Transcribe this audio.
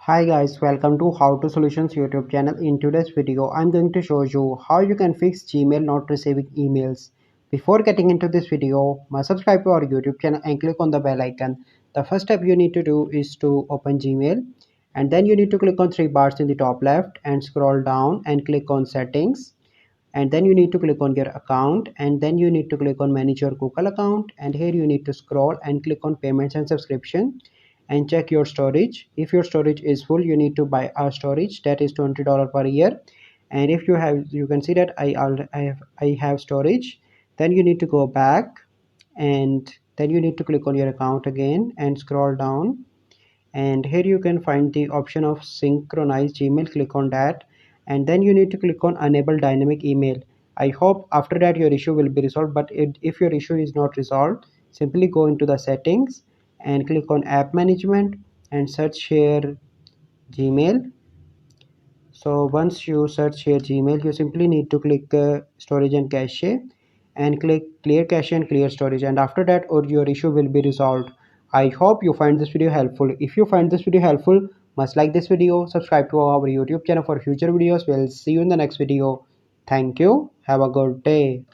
Hi guys, welcome to How to Solutions YouTube channel. In today's video, I'm going to show you how you can fix Gmail not receiving emails. Before getting into this video, must subscribe to our YouTube channel and click on the bell icon. The first step you need to do is to open Gmail, and then you need to click on three bars in the top left and scroll down and click on settings, and then you need to click on your account, and then you need to click on manage your Google account, and here you need to scroll and click on payments and subscription and check your storage. If your storage is full, you need to buy a storage that is $20 per year. And if you have, you can see that I have storage. Then you need to go back, and then you need to click on your account again and scroll down, and here you can find the option of synchronize Gmail. Click on that, and then you need to click on enable dynamic email. I hope after that your issue will be resolved, but if your issue is not resolved, simply go into the settings and click on app management and search here Gmail. So once you search here Gmail, you simply need to click storage and cache and click clear cache and clear storage, and after that or your issue will be resolved. I hope you find this video helpful. If you find this video helpful, must like this video, subscribe to our YouTube channel for future videos. We'll see you in the next video. Thank you. Have a good day.